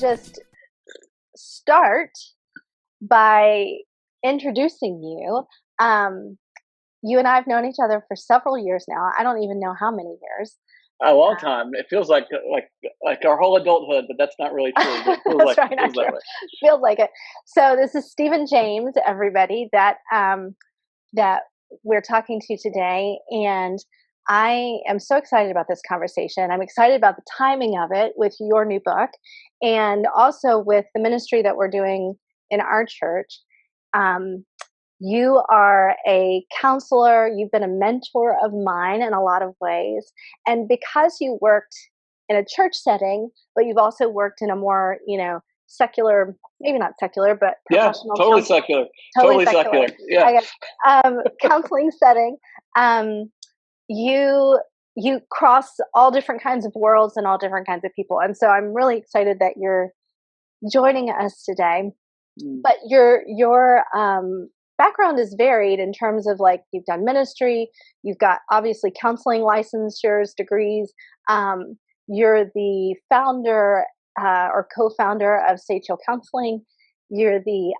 just start by introducing you. You and I have known each other for several years now. I don't even know how many years. A long time. It feels like our whole adulthood, but that's not really true. It feels That's like right, it not feels that true. way. Feels like it. So this is Stephen James, everybody, that we're talking to today, and I am so excited about this conversation. I'm excited about the timing of it with your new book, and also with the ministry that we're doing in our church. You are a counselor. You've been a mentor of mine in a lot of ways. And because you worked in a church setting, but you've also worked in a more, secular, maybe not secular, but professional. Yeah, totally secular. Totally secular. Yeah. I guess, counseling setting. You cross all different kinds of worlds and all different kinds of people. And so I'm really excited that you're joining us today. But your background is varied in terms of, like, you've done ministry, you've got obviously counseling licensures, degrees. You're the founder or co-founder of Sage Hill Counseling. You're the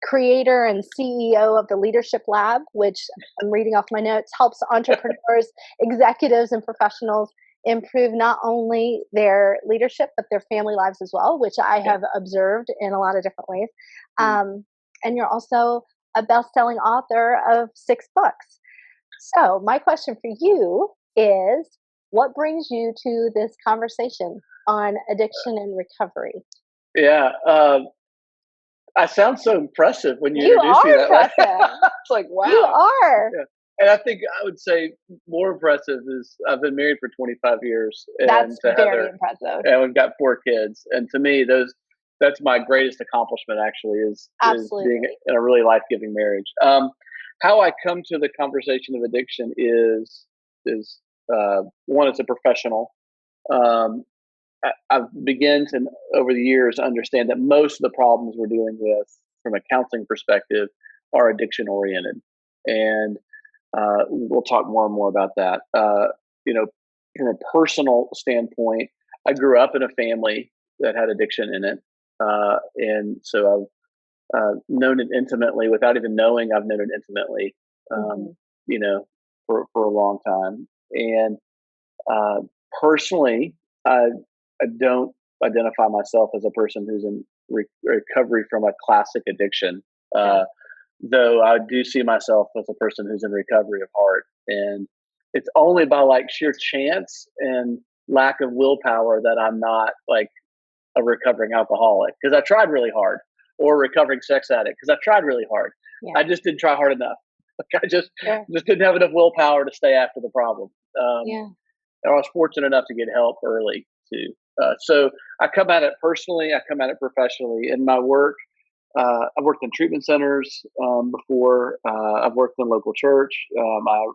creator and CEO of the Leadership Lab, which I'm reading off my notes, helps entrepreneurs, executives, and professionals improve not only their leadership, but their family lives as well, which I have observed in a lot of different ways. And you're also a best-selling author of 6 books. So my question for you is, what brings you to this conversation on addiction and recovery? Yeah. I sound so impressive when you introduce me that way. It's like, wow. You are. Yeah. And I think I would say more impressive is I've been married for 25 years. And That's to very Heather, impressive. And we've got 4 kids. And to me, that's my greatest accomplishment, actually, is being in a really life-giving marriage. How I come to the conversation of addiction is one, it's a professional. I've begun to, over the years, understand that most of the problems we're dealing with from a counseling perspective are addiction oriented. And we'll talk more and more about that. From a personal standpoint, I grew up in a family that had addiction in it. And so I've known it intimately without even knowing I've known it intimately, for a long time. And personally, I don't identify myself as a person who's in recovery from a classic addiction, though I do see myself as a person who's in recovery of heart. And it's only by sheer chance and lack of willpower that I'm not a recovering alcoholic, because I tried really hard, or a recovering sex addict because I tried really hard. Yeah. I just didn't try hard enough. I just didn't have enough willpower to stay after the problem. And I was fortunate enough to get help early too. So I come at it personally. I come at it professionally. In my work, I've worked in treatment centers before. I've worked in local church. I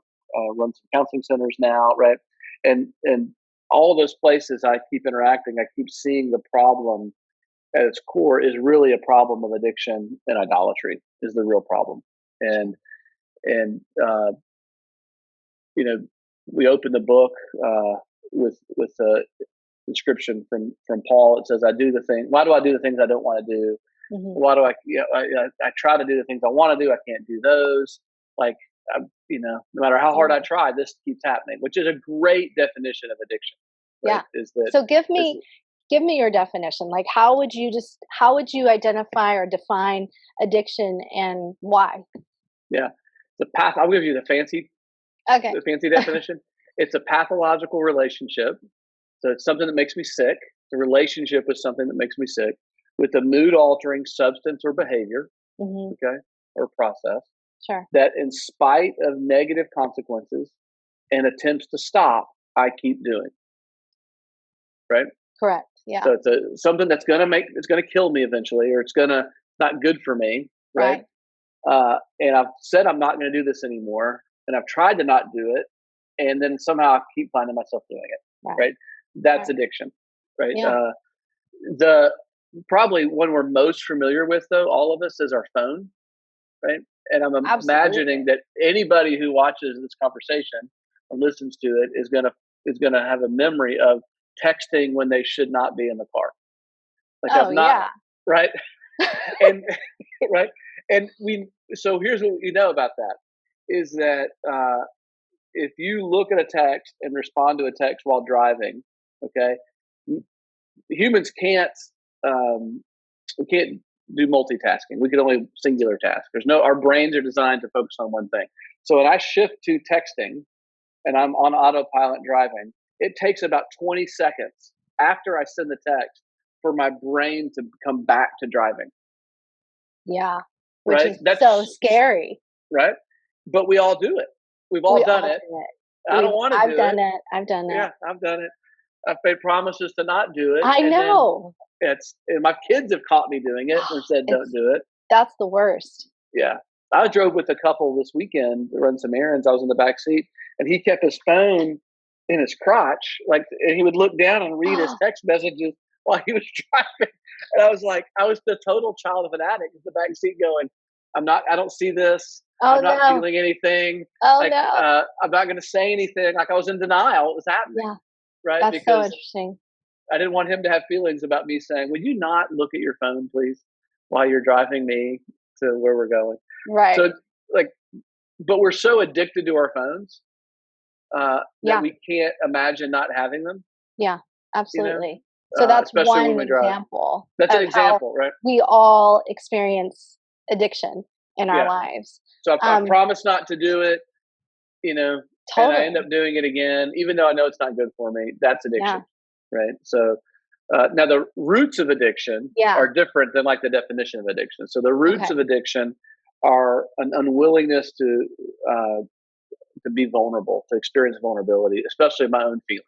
run some counseling centers now, right? And all those places I keep interacting, I keep seeing the problem at its core is really a problem of addiction and idolatry is the real problem. And we open the book with a inscription from Paul. It says, why do I do the things I don't want to do? Mm-hmm. Why do I try to do the things I want to do? I can't do those. No matter how hard I try, this keeps happening, which is a great definition of addiction. Right? Yeah. So give me your definition. How would you identify or define addiction, and why? Yeah. The path, I'll give you the fancy definition. It's a pathological relationship. So it's something that makes me sick. The relationship with something that makes me sick, with a mood-altering substance or behavior, or process, that in spite of negative consequences and attempts to stop, I keep doing. Right? Correct. Yeah. So it's something that's it's gonna kill me eventually, or it's not good for me. Right. And I've said I'm not going to do this anymore, and I've tried to not do it, and then somehow I keep finding myself doing it. Right? That's addiction. Right? Yeah. Probably one we're most familiar with, though, all of us, is our phone. Right? And I'm imagining that anybody who watches this conversation or listens to it is gonna have a memory of texting when they should not be in the car. Like Oh I'm not yeah. right, and right, and so here's what you know about that is that if you look at a text and respond to a text while driving, okay, humans we can't do multitasking. We can only singular task. Our brains are designed to focus on one thing. So when I shift to texting and I'm on autopilot driving, it takes about 20 seconds after I send the text for my brain to come back to driving. Yeah. Which Right? is so That's scary. right. But we all do it. We've all We done all it. do it. I don't want to I've do it. done it. I've done it. Yeah, I've done it. I've made promises to not do it, I and then know. and my kids have caught me doing it and said, "Don't It's do it." that's the worst. Yeah, I drove with a couple this weekend to run some errands. I was in the back seat, and he kept his phone in his crotch, like, and he would look down and read his text messages while he was driving. And I was like, I was the total child of an addict in the back seat, going, I don't see this. Oh I'm not no. feeling anything. Oh Like, no. I'm not going to say anything. Like I was in denial. It was happening, Yeah. right? That's so Because interesting. I didn't want him to have feelings about me saying, "Would you not look at your phone, please, while you're driving me to where we're going?" Right. So, like, but we're so addicted to our phones that Yeah. we can't imagine not having them. Yeah. You know, Absolutely. So that's especially when one we drive. example That's an of how example, right? we all experience addiction in our Yeah. lives. So I promise not to do it, and I end Totally. up doing it again, even though I know it's not good for me. That's Yeah. addiction, right? So now the roots of addiction Yeah. are different than like the definition of addiction. So the roots Okay. of addiction are an unwillingness to be vulnerable, to experience vulnerability, especially my own feelings.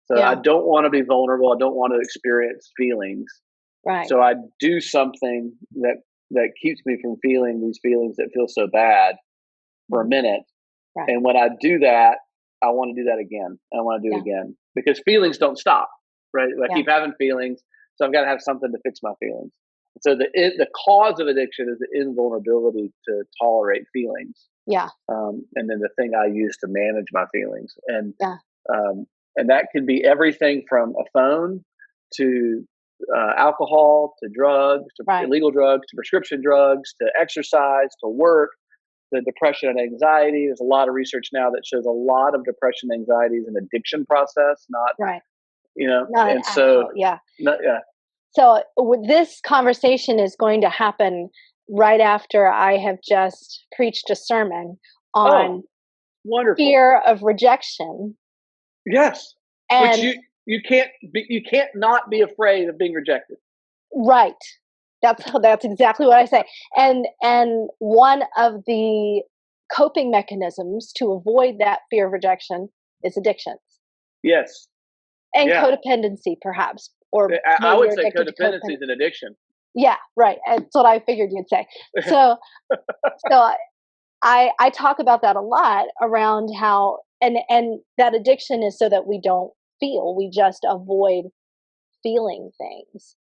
So I Yeah. don't want to be vulnerable. I don't want to experience feelings. Right. So I do something that keeps me from feeling these feelings that feel so bad for a minute. Right. And when I do that, I want to do that again. I want to do it again because feelings don't stop, right? I keep having feelings, so I've got to have something to fix my feelings. So the cause of addiction is the invulnerability to tolerate feelings. Yeah. And then the thing I use to manage my feelings, Yeah. and that can be everything from a phone to alcohol to drugs to illegal drugs to prescription drugs to exercise to work, the depression and anxiety. There's a lot of research now that shows a lot of depression and anxiety is an addiction process, not not and an so actual, So this conversation is going to happen right after I have just preached a sermon on wonderful fear of rejection. Yes, And which you can't not be afraid of being rejected. Right. That's exactly what I say. And one of the coping mechanisms to avoid that fear of rejection is addictions. Yes. And codependency, perhaps. Or I would say codependency is an addiction. Yeah, right. That's what I figured you'd say. So I talk about that a lot around how and that addiction is so that we don't feel, we just avoid feeling things.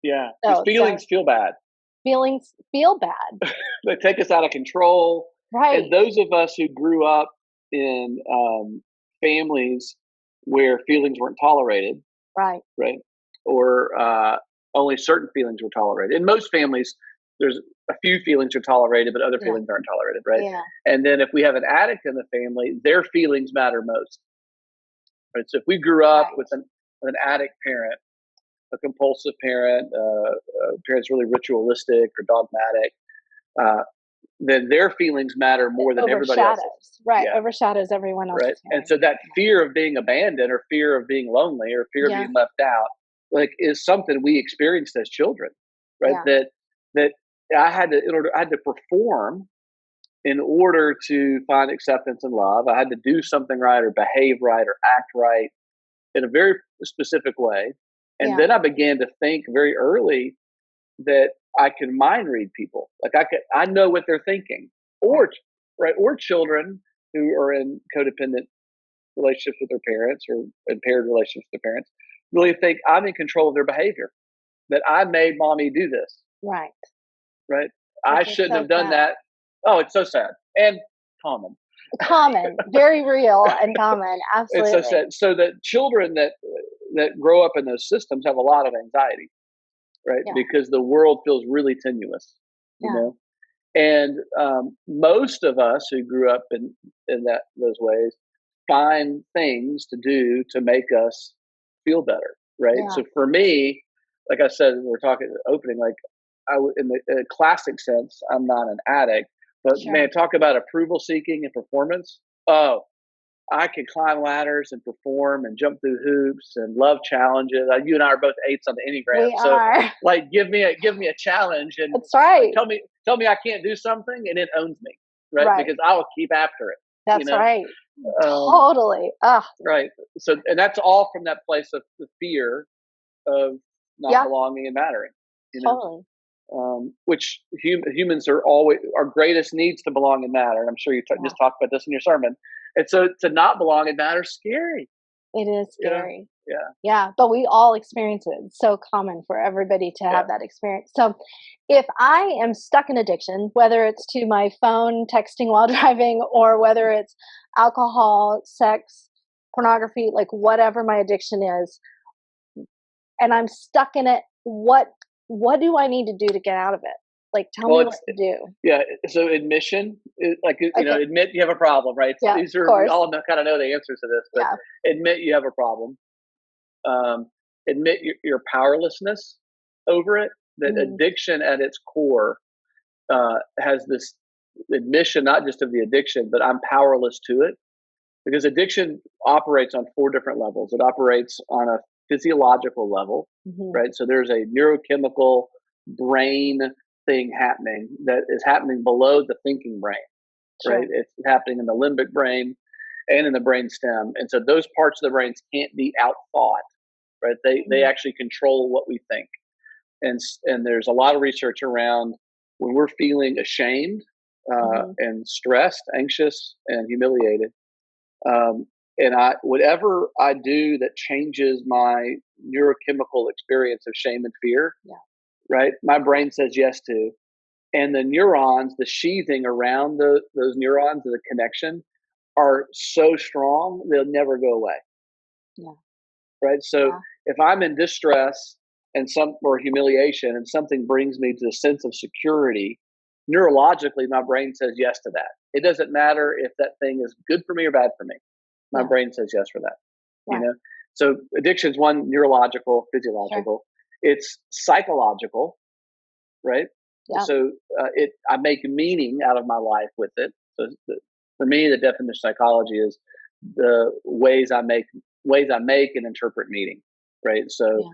Because feelings feel bad. Feelings feel bad. They take us out of control. Right. And those of us who grew up in families where feelings weren't tolerated, right, or only certain feelings were tolerated. In most families, there's a few feelings are tolerated, but other feelings aren't tolerated, right? Yeah. And then if we have an addict in the family, their feelings matter most. Right. So if we grew up with an addict parent, a compulsive parent, parents really ritualistic or dogmatic, then their feelings matter more than everybody else's. Right, overshadows everyone else's. Right, and so that fear of being abandoned, or fear of being lonely, or fear of being left out, like, is something we experienced as children, right? That I had to perform in order to find acceptance and love. I had to do something right, or behave right, or act right in a very specific way. And then I began to think very early that I can mind read people. Like I know what they're thinking. Or children who are in codependent relationships with their parents, or impaired relationships with their parents, really think I'm in control of their behavior. That I made mommy do this. Right. I shouldn't have done that. Oh, it's so sad and common. Very real and common. Absolutely. It's so sad. So that children that that grow up in those systems have a lot of anxiety, right? Yeah. Because the world feels really tenuous, you know. And most of us who grew up in those ways find things to do to make us feel better, right? Yeah. So for me, like I said, we're talking opening, like in the classic sense, I'm not an addict, but man, talk about approval seeking and performance. Oh, I can climb ladders and perform and jump through hoops and love challenges. You and I are both 8s on the Enneagram, We so are. like give me a challenge and That's right. like, tell me I can't do something and it owns me, right? Because I'll keep after it. That's right. Totally. Right. So, and that's all from that place of the fear of not belonging and mattering. You know? Totally. Which humans are always, our greatest needs to belong and matter. And I'm sure you just talked about this in your sermon. And so to not belong and matter is scary. It is scary. Yeah. Yeah. But we all experience it. It's so common for everybody to have that experience. So if I am stuck in addiction, whether it's to my phone texting while driving, or whether it's alcohol, sex, pornography, like whatever my addiction is, and I'm stuck in it, what do I need to do to get out of it? Like, tell me what to do. Yeah. So admission, like, you know, admit you have a problem, right? Yeah, These are, we all kind of know the answers to this, but admit you have a problem. Admit your powerlessness over it. That addiction at its core has this admission, not just of the addiction, but I'm powerless to it. Because addiction operates on 4 different levels. It operates on a physiological level, right? So there's a neurochemical brain thing happening that is happening below the thinking brain, right? It's happening in the limbic brain and in the brain stem. And so those parts of the brains can't be outthought, right? They actually control what we think. And there's a lot of research around when we're feeling ashamed and stressed, anxious, and humiliated. And whatever I do that changes my neurochemical experience of shame and fear, right? My brain says yes to, and the neurons, the sheathing around those neurons, the connection, are so strong they'll never go away. Right. So if I'm in distress or humiliation, and something brings me to a sense of security, neurologically, my brain says yes to that. It doesn't matter if that thing is good for me or bad for me. My brain says yes for that. You know, so addiction's one, neurological, physiological. It's psychological, right? So I make meaning out of my life with it. So for me, the definition of psychology is the ways I make and interpret meaning, right? So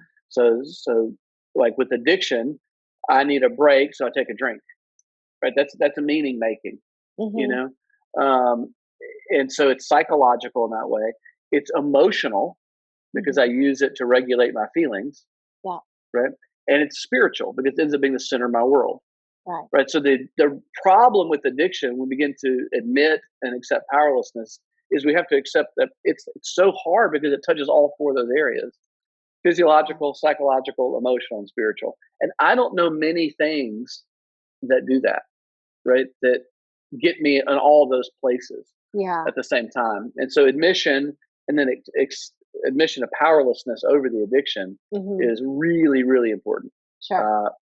like with addiction, I need a break, so I take a drink, right? That's a meaning making, you know. And so it's psychological in that way. It's emotional because I use it to regulate my feelings. Right. And it's spiritual because it ends up being the center of my world. Right. So the problem with addiction, when we begin to admit and accept powerlessness, is we have to accept that it's so hard because it touches all 4 of those areas: physiological, psychological, emotional, and spiritual. And I don't know many things that do that, right? That get me in all those places at the same time. And so admission, and then admission of powerlessness over the addiction is really, really important.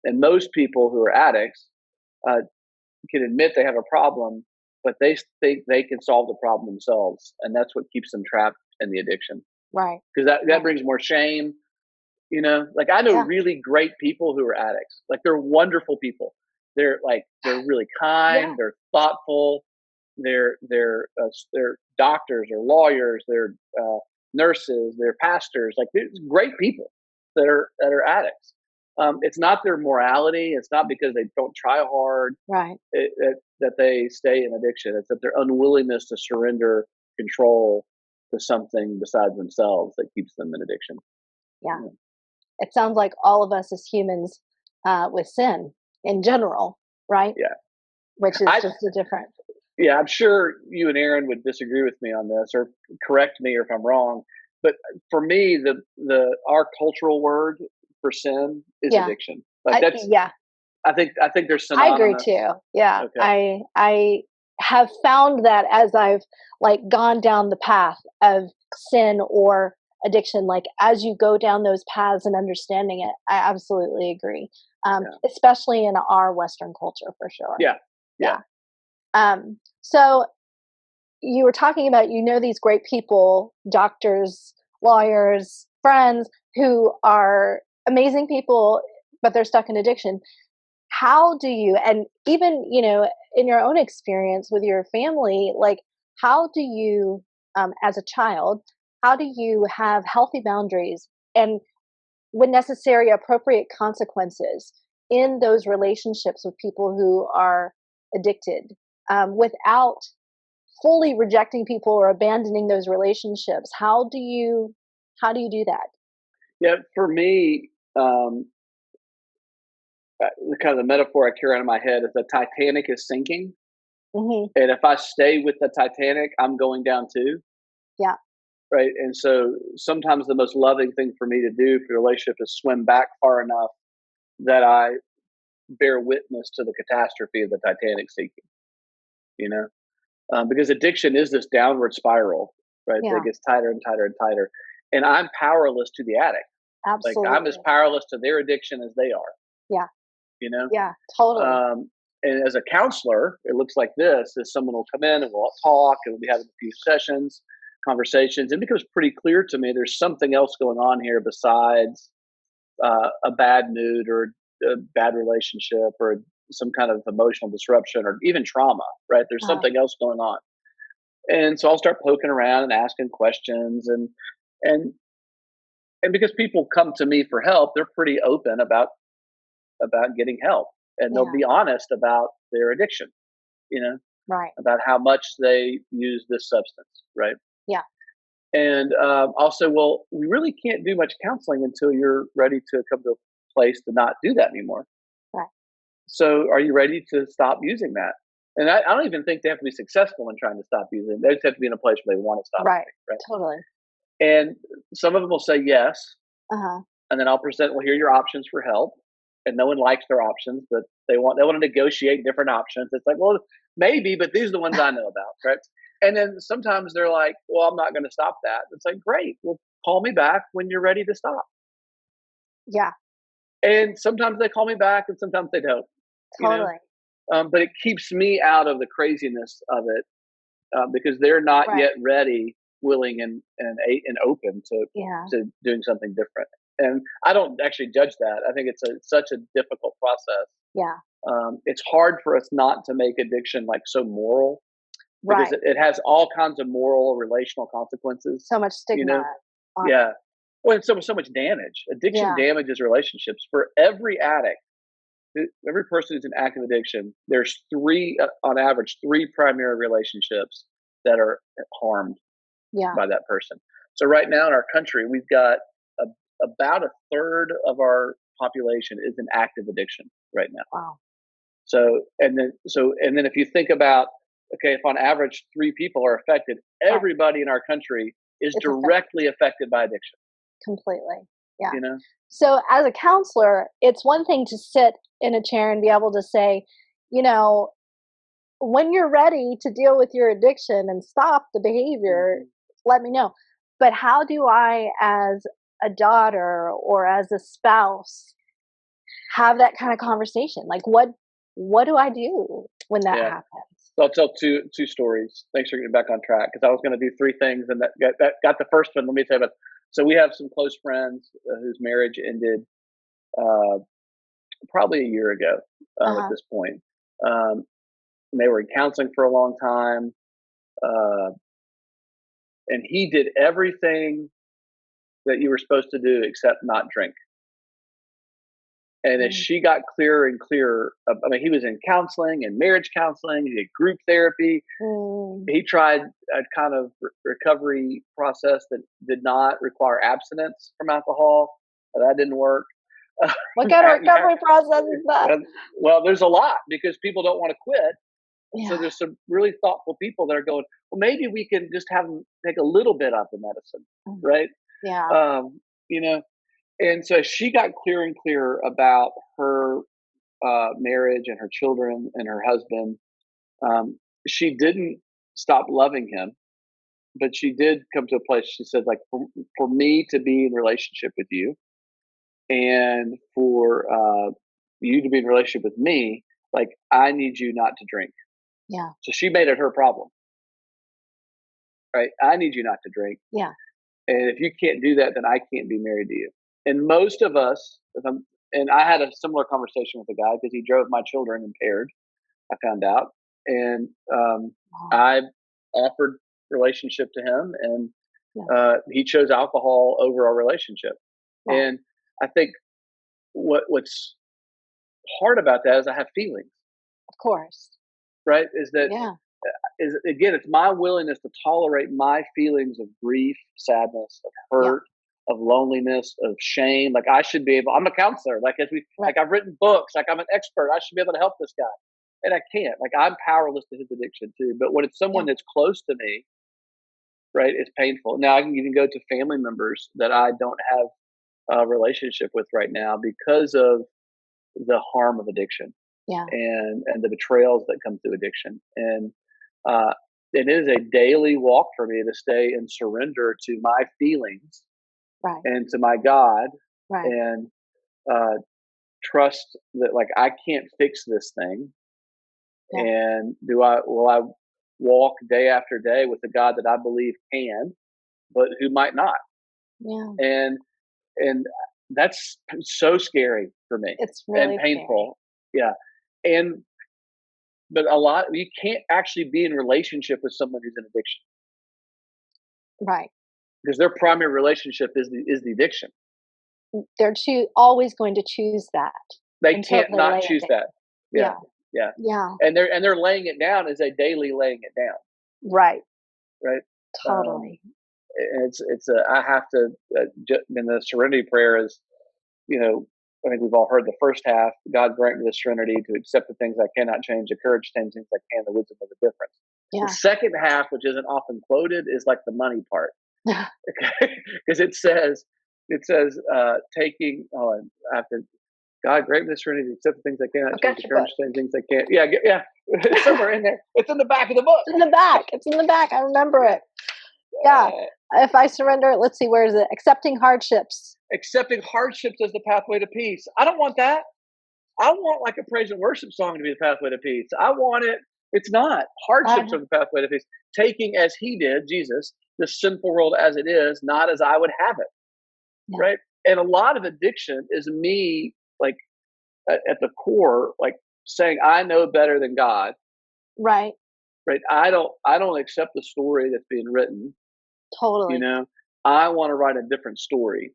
And most people who are addicts can admit they have a problem, but they think they can solve the problem themselves. And that's what keeps them trapped in the addiction. Right. Because that brings more shame. You know, like I know really great people who are addicts. Like they're wonderful people. They're really kind. They're thoughtful. They're doctors or lawyers. They're nurses. They're pastors. Like they're great people that are addicts. It's not their morality. It's not because they don't try hard. Right. That they stay in addiction. It's that their unwillingness to surrender control to something besides themselves that keeps them in addiction. Yeah. It sounds like all of us as humans with sin in general, right? Yeah. Which is just a different. Yeah, I'm sure you and Aaron would disagree with me on this or correct me if I'm wrong. But for me, our cultural word for sin is addiction. Like I think there's synonymous. I agree too. Yeah. Okay. I have found that as I've like gone down the path of sin or addiction, like as you go down those paths and understanding it, I absolutely agree. Especially in our Western culture, for sure. Yeah. So you were talking about, these great people, doctors, lawyers, friends who are amazing people, but they're stuck in addiction. How do you, and even, in your own experience with your family, like, how do you, as a child, how do you have healthy boundaries and, when necessary, appropriate consequences in those relationships with people who are addicted, without fully rejecting people or abandoning those relationships? How do you do that? Yeah, for me, kind of the metaphor I carry on in my head is the Titanic is sinking, Hmm. and if I stay with the Titanic, I'm going down too, Yeah. right? And so sometimes the most loving thing for me to do for the relationship is swim back far enough that I bear witness to the catastrophe of the Titanic sinking. You know, because addiction is this downward spiral, right? That Yeah. gets tighter and tighter and tighter, and I'm powerless to the addict. Like I'm as Absolutely. powerless to their addiction as they are. Yeah. You know, Yeah. Totally. and as a counselor, it looks like this: is someone will come in and we'll talk, and we'll be having a few sessions, conversations, and it becomes pretty clear to me there's something else going on here besides a bad mood or a bad relationship or some kind of emotional disruption or even trauma. Right? There's Uh, something else going on, and so I'll start poking around and asking questions, and and because people come to me for help, they're pretty open about getting help, and they'll yeah. be honest about their addiction, you know, Right. about how much they use this substance, right? Yeah. And also, well, we really can't do much counseling until you're ready to come to a place to not do that anymore. Right. So, are you ready to stop using that? And I don't even think they have to be successful in trying to stop using it. They just have to be in a place where they want to stop Right. using it, right? Totally. And some of them will say yes, Uh huh. and then I'll present, well, here are your options for help. And no one likes their options, but they want to negotiate different options. It's like, well, maybe, but these are the ones I know about, right? And then sometimes they're like, well, I'm not going to stop that. It's like, great, well, call me back when you're ready to stop. Yeah. And sometimes they call me back, and sometimes they don't, you know. Totally. But it keeps me out of the craziness of it because they're not Right. yet ready, willing, and open Yeah. to doing something different. And I don't actually judge that. I think it's such a difficult process. Yeah. It's hard for us not to make addiction like so moral because Right. it has all kinds of moral, relational consequences. So much You stigma know, on it. yeah. Well, and so much damage. Addiction Yeah. damages relationships for every addict. Every person who's in active addiction, there's three, on average, three primary relationships that are harmed Yeah. by that person. So right now in our country, we've got a, about a third of our population is in active addiction right now. Wow. So and then if you think about, okay, if on average three people are affected, Right. everybody in our country is It's affected directly affected by addiction. completely. Yeah. You know? So as a counselor, it's one thing to sit in a chair and be able to say, you know, when you're ready to deal with your addiction and stop the behavior, Mhm. let me know. But how do I, as a daughter or as a spouse, have that kind of conversation? Like, what do I do when that Yeah. happens? So I'll tell two stories. Thanks for getting back on track because I was going to do three things and that got the first one. Let me tell you about. So we have some close friends whose marriage ended uh, probably a year ago Uh at huh. this point. Um, and they were in counseling for a long time, uh, and he did everything that you were supposed to do except not drink. And as Mm. she got clearer and clearer, I mean, he was in counseling and marriage counseling, he did group therapy. Mm. He tried a kind of recovery process that did not require abstinence from alcohol. That didn't work. What kind of recovery process is that? Well, there's a lot because people don't want to quit. So Yeah. there's some really thoughtful people that are going, well, maybe we can just have them take a little bit of the medicine, Mm. right? Yeah. You know, and so she got clearer and clearer about her marriage and her children and her husband. She didn't stop loving him, but she did come to a place. She said, like, for me to be in relationship with you, and for you to be in relationship with me, like, I need you not to drink. Yeah. So she made it her problem, right? I need you not to drink. Yeah. And if you can't do that, then I can't be married to you. And most of us, and I had a similar conversation with a guy because he drove my children impaired, I found out. And Wow. I offered relationship to him, and Yeah. he chose alcohol over our relationship. Right. And I think what's hard about that is I have feelings, Of course. right? Is that Yeah. is again, it's my willingness to tolerate my feelings of grief, sadness, of Yeah. hurt, of loneliness, of shame. Like, I should be able. I'm a counselor. Like, Right. like, I've written books. Like, I'm an expert. I should be able to help this guy, and I can't. Like, I'm powerless to his addiction too. But when it's someone Yeah. that's close to me, right, it's painful. Now I can even go to family members that I don't have a relationship with right now because of the harm of addiction Yeah. and the betrayals that come through addiction. And uh, it is a daily walk for me to stay and surrender to my feelings Right. and to my God, Right. and uh, trust that, like, I can't fix this thing. Yeah. And will I walk day after day with a God that I believe can, but who might not? Yeah. And that's so scary for me It's and really painful. Yeah. And but a lot, you can't actually be in relationship with someone who's in addiction scary. Right. because their primary relationship is the addiction. They're always going to choose that They until can't they lay not it choose down. that. Yeah. Yeah. Yeah. Yeah. And they're laying it down as a daily laying it down. Right. Right. Um, Totally. it's a, I have to, in the Serenity Prayer is, I think we've all heard the first half. God grant me the serenity to accept the things I cannot change, the courage to change things I can, the wisdom of the difference. Yeah. The second half, which isn't often quoted, is like the money part. Okay. Because it says, taking, I have to, God grant me the serenity to accept the things I cannot I've change, got the your courage book. to change things I can't. Yeah. Yeah. It's somewhere in there. It's in the back of the book. It's in the back. It's in the back. I remember it. Yeah. If I surrender, let's see, where is it? Accepting hardships. Accepting hardships as the pathway to peace. I don't want that. I want, like, a praise and worship song to be the pathway to peace. I want it. It's not. Hardships are the pathway to peace. Taking as he did, Jesus, the sinful world as it is, not as I would have it. Yeah. Right. And a lot of addiction is me, like, at the core, like, saying I know better than God. Right. Right. I don't accept the story that's being written. Totally. I want to write a different story.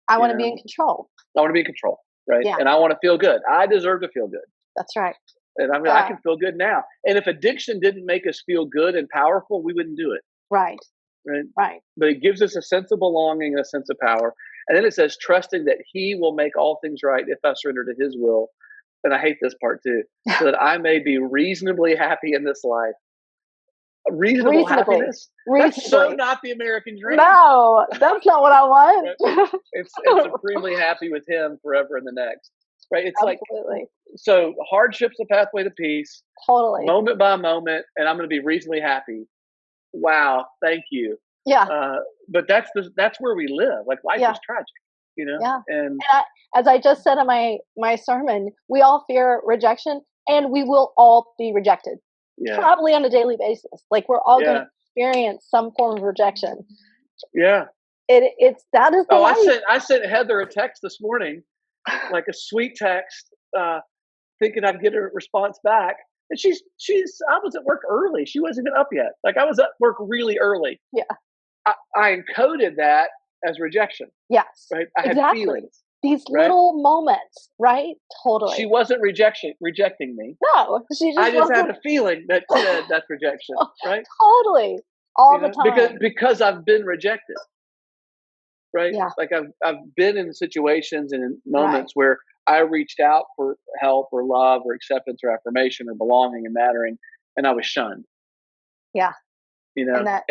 I want to be in control. I want to be in control. Right. Yeah. And I want to feel good. I deserve to feel good. That's right. And I mean, I can feel good now. And if addiction didn't make us feel good and powerful, we wouldn't do it. Right. Right. Right. But it gives us a sense of belonging and a sense of power. And then it says, trusting that he will make all things right if I surrender to his will. And I hate this part too, so that I may be reasonably happy in this life. Reasonable happiness? That's so not the American dream. No, that's not what I want. Right? It's supremely happy with him forever in the next. Right? It's absolutely. Like, so hardship's the pathway to peace. Totally. Moment by moment, and I'm going to be reasonably happy. Wow, thank you. Yeah. But that's where we live. Like, life is tragic, Yeah. And as I just said in my sermon, we all fear rejection, and we will all be rejected. Yeah. Probably on a daily basis. Like, we're all going to experience some form of rejection. Yeah. That is the life. I sent Heather a text this morning, like a sweet text, thinking I'd get a response back. And I was at work early. She wasn't even up yet. Like, I was at work really early. Yeah. I encoded that as rejection. Yes. Right. I had feelings. These little moments, right? Totally. She wasn't rejecting me. No, I just had a feeling that said that's rejection, right? Totally, all the time. Because I've been rejected, right? Yeah. Like, I've been in situations and in moments where I reached out for help or love or acceptance or affirmation or belonging and mattering, and I was shunned. Yeah. And that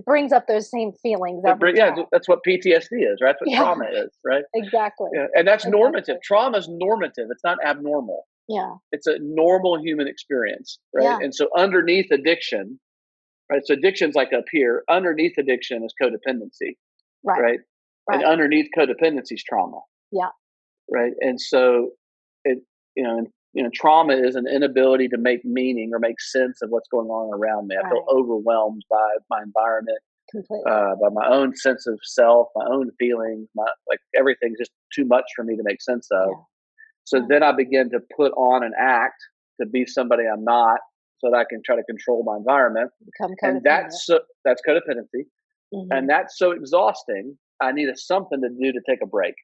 brings up those same feelings. That's what PTSD is, right? That's what trauma is, right? Exactly. Yeah. And that's normative. Trauma is normative. It's not abnormal. Yeah. It's a normal human experience, right? Yeah. And so underneath addiction, right? So addiction's like up here. Underneath addiction is codependency, Right. right? And underneath codependency is trauma. Yeah. Right. And so it, trauma is an inability to make meaning or make sense of what's going on around me. I feel overwhelmed by my environment, by my own sense of self, my own feelings, like everything's just too much for me to make sense of. Yeah. So then I begin to put on an act to be somebody I'm not, so that I can try to control my environment. And that's codependency. Mm-hmm. And that's so exhausting. I need something to do to take a break.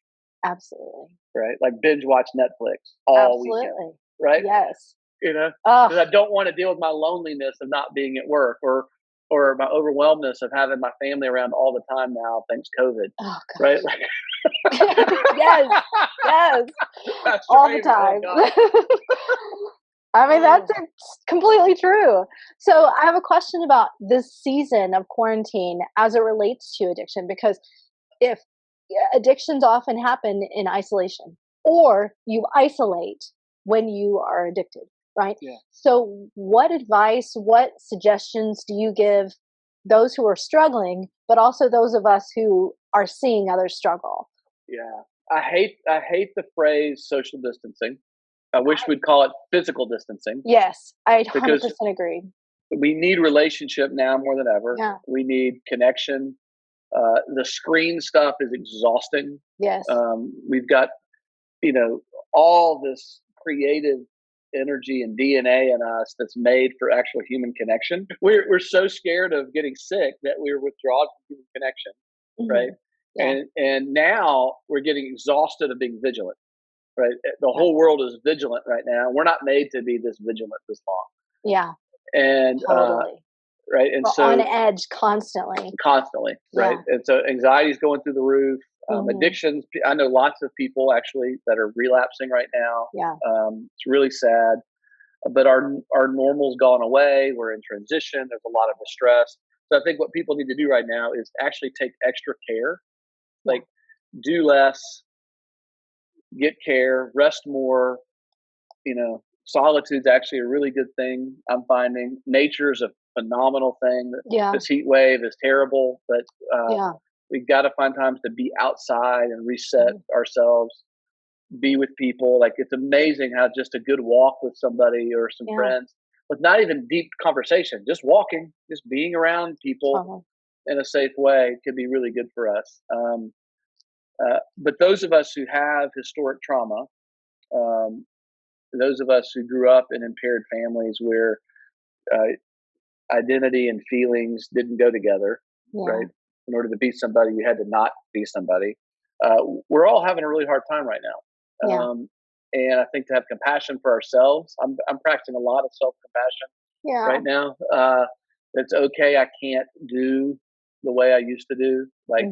Absolutely. Right? Like binge watch Netflix all weekend. Right? Yes. Because I don't want to deal with my loneliness of not being at work, or my overwhelmedness of having my family around all the time now, thanks COVID. Oh, gosh. Right? Like, yes. All the time. I mean, that's completely true. So I have a question about this season of quarantine as it relates to addiction, because if addictions often happen in isolation, or you isolate when you are addicted, right? Yeah. So what advice, what suggestions do you give those who are struggling, but also those of us who are seeing others struggle? Yeah. I hate the phrase social distancing. I wish we'd call it physical distancing. Yes, I 100% agree. We need relationship now more than ever. Yeah. We need connection. The screen stuff is exhausting. Yes. We've got, all this creative energy and DNA in us that's made for actual human connection. We're so scared of getting sick that we're withdrawn from human connection, right? Yeah. And now we're getting exhausted of being vigilant, right? The whole world is vigilant right now. We're not made to be this vigilant this long. Yeah. And totally. Right. And we're on edge constantly, right? And so anxiety is going through the roof. Addictions. I know lots of people actually that are relapsing right now. Yeah. It's really sad, but our normal's gone away. We're in transition. There's a lot of distress. So I think what people need to do right now is actually take extra care, like do less, get care, rest more. Solitude's actually a really good thing. I'm finding nature's a phenomenal thing. This heat wave is terrible, but we've got to find times to be outside and reset ourselves, be with people. Like, it's amazing how just a good walk with somebody or some friends, with not even deep conversation, just walking, just being around people in a safe way can be really good for us. But those of us who have historic trauma, those of us who grew up in impaired families where identity and feelings didn't go together, right? In order to be somebody, you had to not be somebody. We're all having a really hard time right now. And I think to have compassion for ourselves, I'm practicing a lot of self-compassion right now. It's okay. I can't do the way I used to do. Like,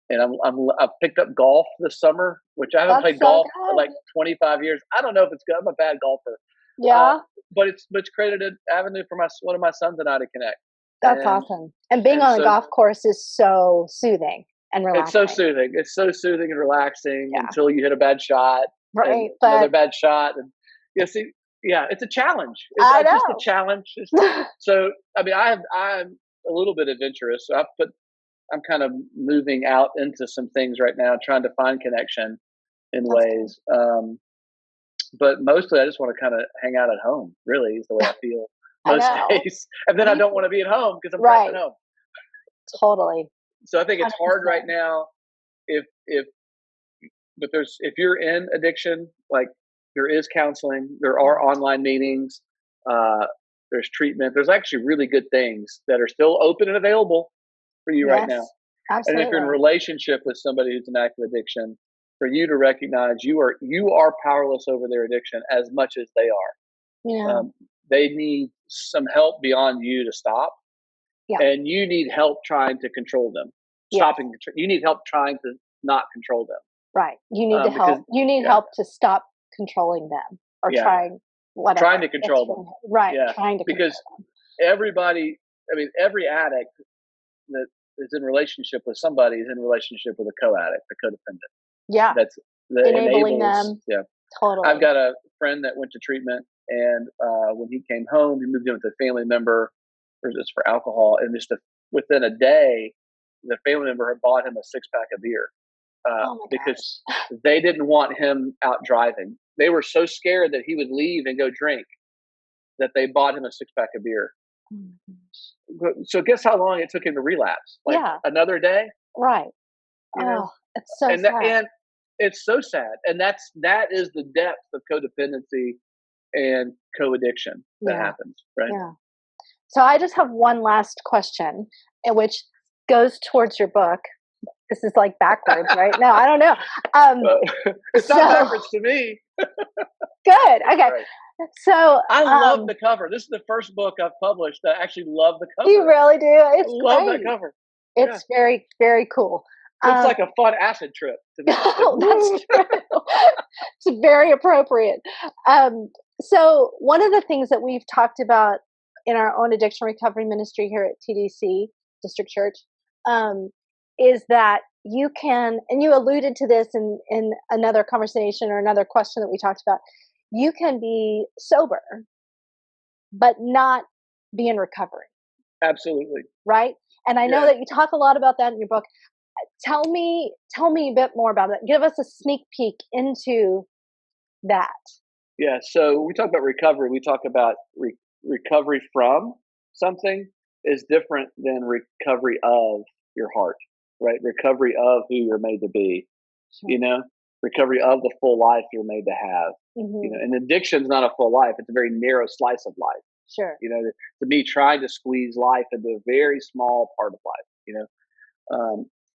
and I've picked up golf this summer, which I haven't played golf for like 25 years. I don't know if it's good. I'm a bad golfer. Yeah. But it's created an avenue for one of my sons and I to connect. That's awesome. And being on a golf course is so soothing and relaxing. It's so soothing. It's so soothing and relaxing until you hit a bad shot. Right. Another bad shot. And it's a challenge. It's just a challenge. So, I mean, I'm a little bit adventurous. So I'm kind of moving out into some things right now, trying to find connection in ways. But mostly I just want to kind of hang out at home, really, is the way I feel most days. And then I don't want to be at home because I'm trapped at home. Totally. So I think it's hard right now if you're in addiction, like, there is counseling, there are online meetings, there's treatment. There's actually really good things that are still open and available for you right now. Absolutely. And if you're in a relationship with somebody who's in active addiction, for you to recognize you are powerless over their addiction as much as they are. Yeah. They need some help beyond you to stop. Yeah. And you need help trying to control them. You need help trying to not control them. Right. You need to help. You need help to stop controlling them, or trying to control them. Right. Yeah. Trying to because everybody, every addict that is in relationship with somebody is in relationship with a co-addict, a codependent. Yeah. That's enabling them. Yeah. Totally. I've got a friend that went to treatment And when he came home, he moved in with a family member for just for alcohol, and within a day, the family member had bought him a 6-pack of beer Oh my because gosh. they didn't want him out driving. They were so scared that he would leave and go drink that they bought him a 6-pack of beer. Oh my gosh. So guess how long it took him to relapse? Like Yeah. another day, Right. you know? Oh, it's so And sad. and it's so sad. And that is the depth of codependency and co-addiction that Yeah. happens, right? Yeah. So I just have one last question, which goes towards your book. This is like backwards, right? No, I don't know. Well, it's not So backwards to me. good. Okay. Right. So I love the cover. This is the first book I've published that I actually love the cover. you really do. I It's love that great. cover. Yeah. It's very, very cool. Looks like a fun acid trip to me. That's true. It's very appropriate. So one of the things that we've talked about in our own addiction recovery ministry here at TDC District Church is that you can, and you alluded to this in another conversation or another question that we talked about, you can be sober, but not be in recovery. Absolutely. Right? And I know that you talk a lot about that in your book. Tell me a bit more about that. Give us a sneak peek into that. Yeah. So we talk about recovery. We talk about recovery from something is different than recovery of your heart, right? Recovery of who you're made to be, Sure. recovery of the full life you're made to have. Mm-hmm. And addiction is not a full life. It's a very narrow slice of life. Sure. To me, trying to squeeze life into a very small part of life,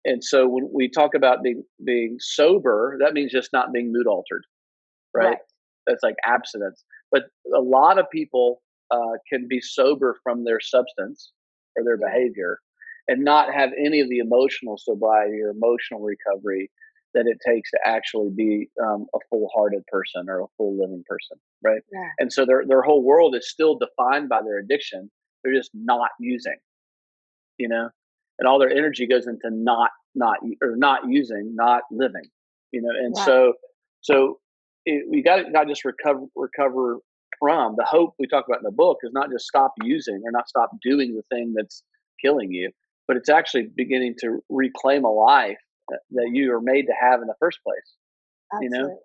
and so when we talk about being sober, that means just not being mood altered, right? That's like abstinence. But a lot of people can be sober from their substance or their behavior and not have any of the emotional sobriety or emotional recovery that it takes to actually be a full-hearted person or a full living person, right? Yeah. And so their whole world is still defined by their addiction. They're just not using, and all their energy goes into not using, not living, and Right. so we got to just recover from the hope we talk about in the book is not just stop using or not stop doing the thing that's killing you, but it's actually beginning to reclaim a life that you are made to have in the first place, Absolutely.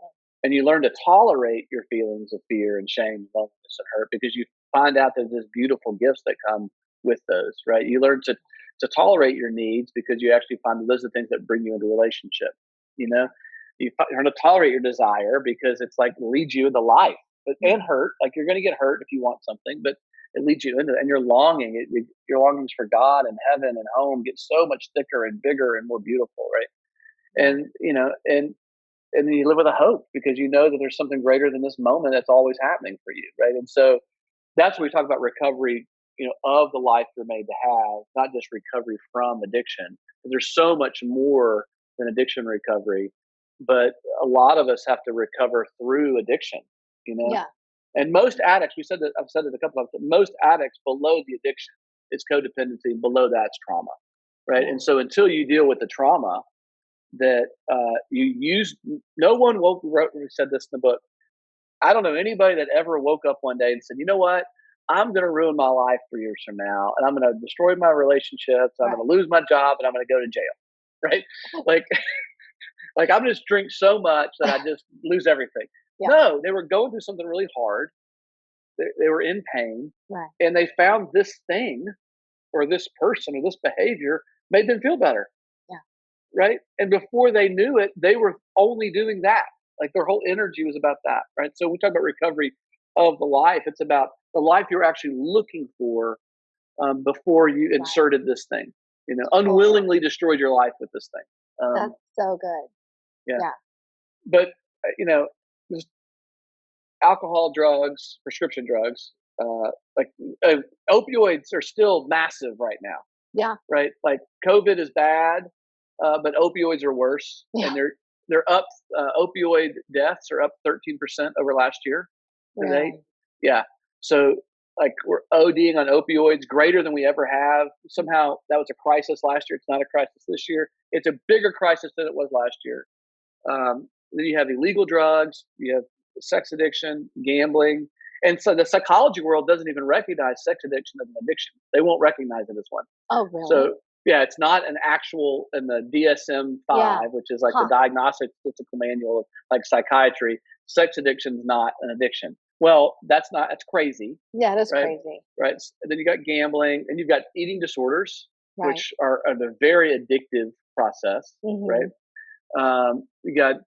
and you learn to tolerate your feelings of fear and shame, loneliness, and hurt because you find out that there's beautiful gifts that come with those, right? You learn to tolerate your needs because you actually find that those are the things that bring you into relationship. You learn to tolerate your desire because it's like leads you into life, and hurt. Like you're going to get hurt if you want something, but it leads you into it. And your your longings for God and heaven and home get so much thicker and bigger and more beautiful, right? And and then you live with a hope because you know that there's something greater than this moment that's always happening for you, right? And so that's what we talk about recovery, of the life you're made to have, not just recovery from addiction. There's so much more than addiction recovery, but a lot of us have to recover through addiction, Yeah. And most addicts, I've said it a couple of times, most addicts below the addiction is codependency, below that's trauma, right? Yeah. And so until you deal with the trauma that you use, no one said this in the book. I don't know anybody that ever woke up one day and said, you know what? I'm going to ruin my life 3 years from now, and I'm going to destroy my relationships. I'm going to lose my job, and I'm going to go to jail, right? Like, like I'm just drink so much that I just lose everything. Yeah. No, they were going through something really hard. They were in pain, Right. and they found this thing or this person or this behavior made them feel better. Yeah. Right. And before they knew it, they were only doing that. Like their whole energy was about that. Right. So we talk about recovery of the life. It's about the life you're actually looking for before you inserted this thing, unwillingly destroyed your life with this thing. That's so good. Yeah. Yeah. But, just alcohol, drugs, prescription drugs, like opioids are still massive right now. Yeah. Right. Like COVID is bad, but opioids are worse, and they're up. Opioid deaths are up 13% over last year. Really? Yeah. So like we're ODing on opioids greater than we ever have. Somehow that was a crisis last year. It's not a crisis this year. It's a bigger crisis than it was last year. Then you have illegal drugs. You have sex addiction, gambling, And so the psychology world doesn't even recognize sex addiction as an addiction. They won't recognize it as one. Oh, really? So yeah, it's not an actual in the DSM-5, which is like the Diagnostic Statistical Manual of like psychiatry. Sex addiction is not an addiction. Well, that's crazy. Yeah, that's right? crazy. Right. And then you got gambling, and you've got eating disorders, Right. which are a very addictive process, right? You got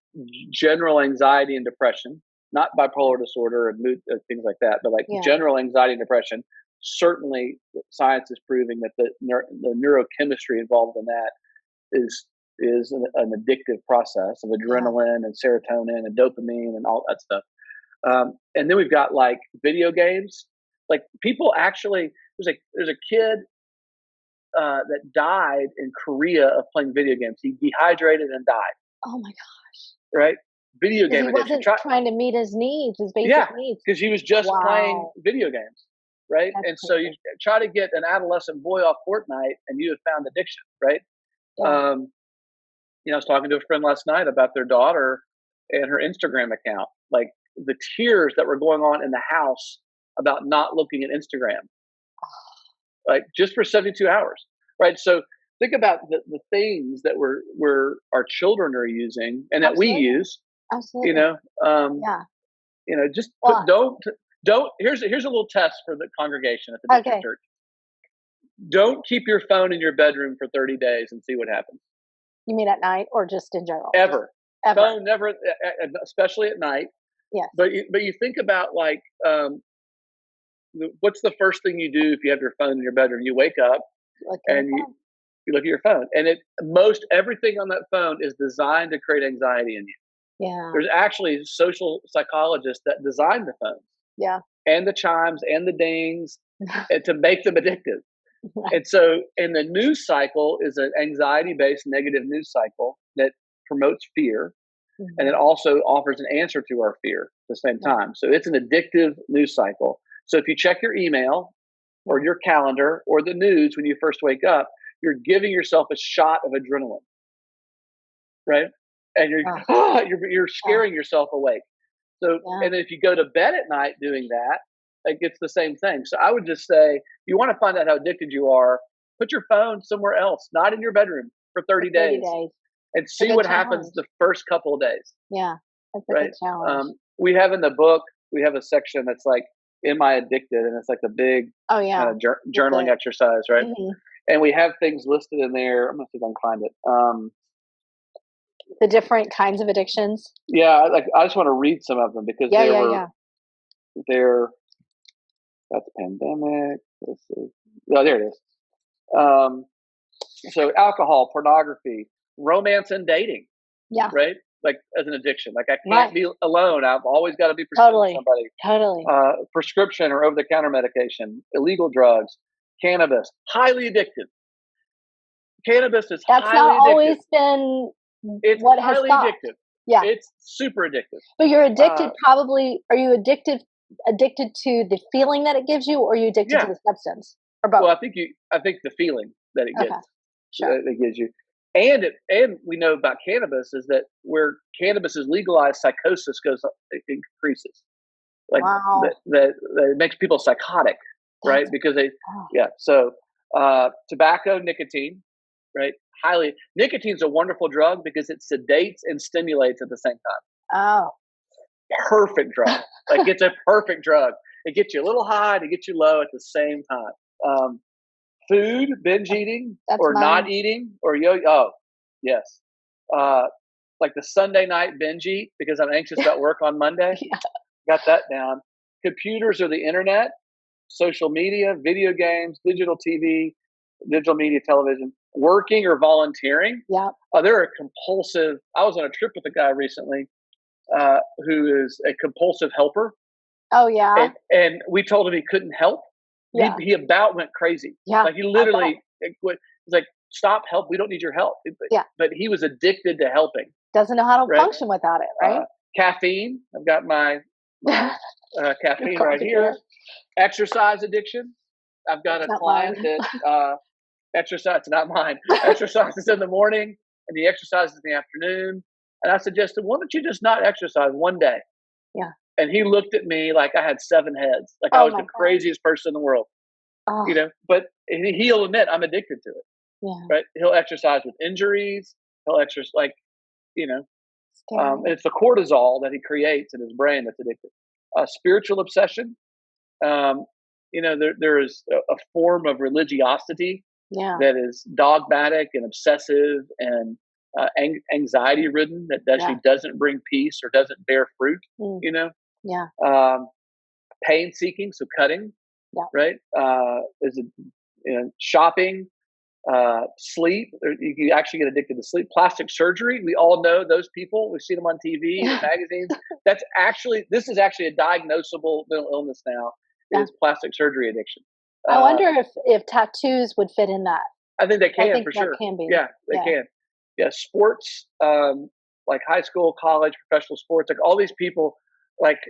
general anxiety and depression, not bipolar disorder and mood, things like that, but like general anxiety and depression. Certainly, science is proving that the neurochemistry involved in that is an addictive process of adrenaline and serotonin and dopamine and all that stuff. And then we've got like video games. Like people actually, there's a kid that died in Korea of playing video games. He dehydrated and died. Oh my gosh! Right, video game he addiction. wasn't trying to meet his needs, his basic needs. Because he was just playing video games, right? That's and so you try to get an adolescent boy off Fortnite, and you have found addiction, right? Yeah. I was talking to a friend last night about their daughter and her Instagram account, like the tears that were going on in the house about not looking at Instagram, like just for 72 hours, right? So think about the things that our children are using and that we use. Absolutely. Just don't. Here's a little test for the congregation at the district church. Don't keep your phone in your bedroom for 30 days and see what happens. You mean at night or just in general? Ever. Phone never, especially at night. Yes. But you think about like, what's the first thing you do if you have your phone in your bedroom? You wake up and you look at your phone, and most everything on that phone is designed to create anxiety in you. Yeah. There's actually social psychologists that design the phones. Yeah. And the chimes and the dings to make them addictive. And so, and the news cycle is an anxiety-based negative news cycle that promotes fear, and it also offers an answer to our fear at the same time. So it's an addictive news cycle. So if you check your email or your calendar or the news when you first wake up, you're giving yourself a shot of adrenaline, right? And you're scaring yourself awake. So, and if you go to bed at night doing that, it gets the same thing. So I would just say, you want to find out how addicted you are, put your phone somewhere else, not in your bedroom for 30 days. And see what happens the first couple of days. Yeah, that's a good challenge. We have in the book, we have a section that's like, am I addicted? And it's like a big kind of journaling exercise, right? And we have things listed in there. I'm going to see if I can find it. The different kinds of addictions. Yeah, I just want to read some of them because they're that's pandemic. Let's see. Oh, there it is. So alcohol, pornography, romance, and dating. Yeah. Right. Like as an addiction. Like I can't be alone. I've always got to be pursuing somebody. Totally. Prescription or over-the-counter medication, illegal drugs, cannabis, highly addictive. Cannabis is that's highly not addictive. Always been it's what highly has addictive. Yeah. It's super addictive. But you're addicted are you addicted to the feeling that it gives you, or are you addicted to the substance? Or both? Well, I think the feeling that it gets Sure. that it gives you. And we know about cannabis is that where cannabis is legalized, psychosis increases. Like that it makes people psychotic, right? Because So tobacco, nicotine, right? Nicotine's a wonderful drug because it sedates and stimulates at the same time. Oh. Perfect drug. Like it's a perfect drug. It gets you a little high, it gets you low at the same time. Food, binge eating, or not eating, or yes. Like the Sunday night binge eat because I'm anxious about work on Monday. Got that down. Computers or the internet, social media, video games, digital TV, digital media, television, working or volunteering. Yeah. They're a compulsive. I was on a trip with a guy recently who is a compulsive helper. Oh yeah. And we told him he couldn't help. Yeah. He about went crazy. Yeah. Like he literally, he's like, stop, help. We don't need your help. But he was addicted to helping. Doesn't know how to function without it, right? Caffeine. I've got my caffeine right here. Exercise addiction. I've got a client that exercise, not mine, exercises in the morning and he exercises in the afternoon. And I suggested, why don't you just not exercise one day? Yeah. And he looked at me like I had 7 heads, like I Oh was my the God. craziest person in the world, Oh, but he'll admit I'm addicted to it, yeah. right? He'll exercise with injuries. He'll exercise you know, Scary. and it's the cortisol that he creates in his brain that's addictive. Spiritual obsession. Um, there is a form of religiosity Yeah. that is dogmatic and obsessive and anxiety ridden that actually doesn't bring peace or doesn't bear fruit. Mm. You know, Yeah. pain seeking, so cutting, Yeah. right? Is it shopping, sleep? You actually get addicted to sleep. Plastic surgery. We all know those people. We've seen them on TV and in magazines. This is actually a diagnosable mental illness now. Yeah. Is plastic surgery addiction. I wonder if tattoos would fit in that. I think they can I think for that sure. can be. Yeah, they can. Yeah, sports, like high school, college, professional sports, like all these people, like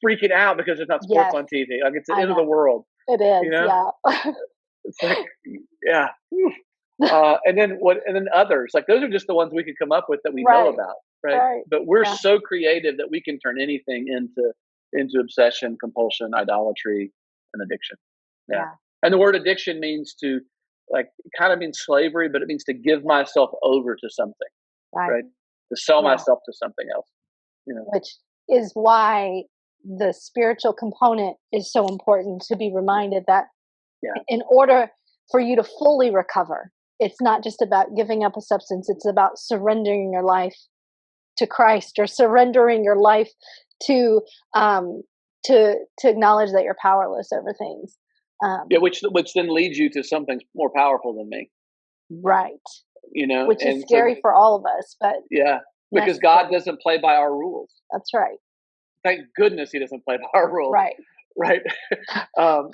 freaking out because there's not sports Yes, on TV. Like it's the I end of the know. world. It is. You know, Yeah. it's like, yeah. And then And then others, like those are just the ones we could come up with that we know Right. about, right? Right. But we're Yeah. so creative that we can turn anything into obsession, compulsion, idolatry, and addiction. Yeah. And the word addiction means to, like, kind of means slavery, but it means to give myself over to something, right? To sell myself to something else. Which is why the spiritual component is so important, to be reminded that in order for you to fully recover, it's not just about giving up a substance, it's about surrendering your life to Christ, or surrendering your life to acknowledge that you're powerless over things. Which then leads you to something more powerful than me. Right. Which is and scary for all of us, but because God doesn't play by our rules. That's right. Thank goodness he doesn't play by our rules. Right. And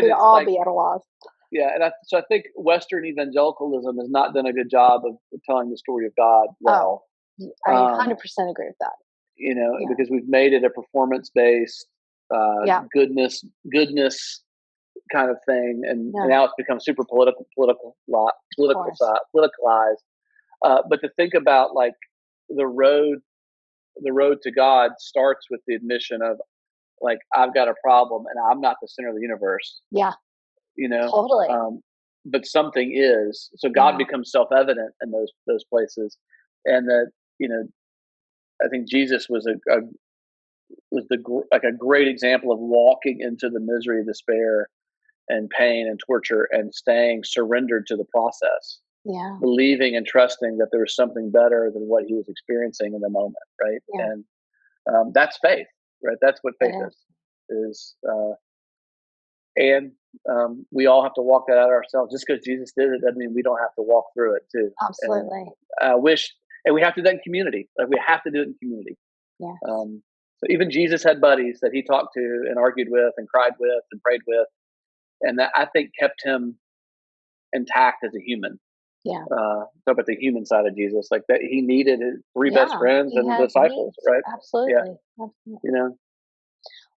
we'd it's all like, be at a loss. Yeah, so I think Western evangelicalism has not done a good job of telling the story of God well. I 100% agree with that. Because we've made it a performance-based, goodness kind of thing, and now it's become super politicalized. But to think about, like, the road to God starts with the admission of, like, I've got a problem and I'm not the center of the universe. Yeah. Totally. But something is. So God becomes self-evident in those places, and that I think Jesus was a great example of walking into the misery, despair, and pain and torture, and staying surrendered to the process. Yeah. Believing and trusting that there was something better than what he was experiencing in the moment, right? Yeah. And that's faith, right? That's what faith is. And we all have to walk that out ourselves. Just because Jesus did it doesn't mean we don't have to walk through it too. Absolutely. And we have to do that in community. Like, we have to do it in community. Yes. So even Jesus had buddies that he talked to and argued with and cried with and prayed with, and that, I think, kept him intact as a human. Yeah. Talk about the human side of Jesus, like that he needed his 3 best friends and disciples, needs. right? Absolutely. Absolutely.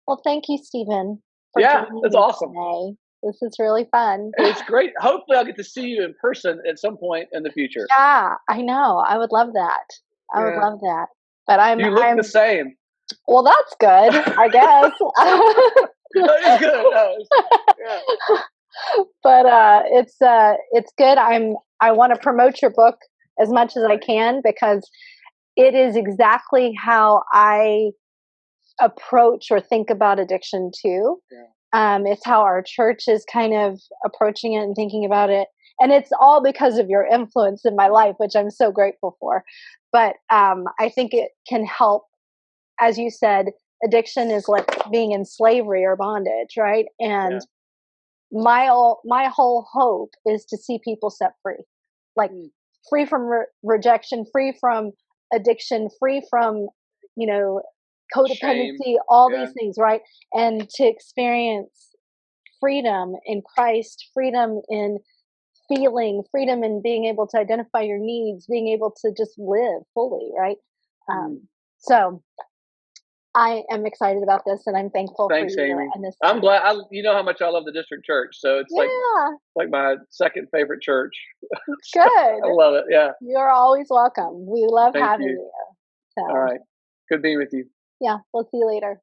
Well, thank you, Stephen, for joining that's me awesome. today. This is really fun. It's great. Hopefully I'll get to see you in person at some point in the future. Yeah, I know. I would love that. I would love that. But you look the same. Well, that's good, I guess. That is good. But it's good. I want to promote your book as much as I can, because it is exactly how I approach or think about addiction too. It's how our church is kind of approaching it and thinking about it, and it's all because of your influence in my life, which I'm so grateful for. But I think it can help. As you said, addiction is like being in slavery or bondage, right? And my whole hope is to see people set free, like free from rejection, free from addiction, free from codependency, shame, all these things, right? And to experience freedom in Christ, freedom in feeling, freedom in being able to identify your needs, being able to just live fully, right? So I am excited about this, and I'm thankful for you. Amy. And this I'm glad. You know how much I love the district church, so it's like my second favorite church. Good. I love it. Yeah. You're always welcome. We love having you. So. All right. Good being with you. Yeah, we'll see you later.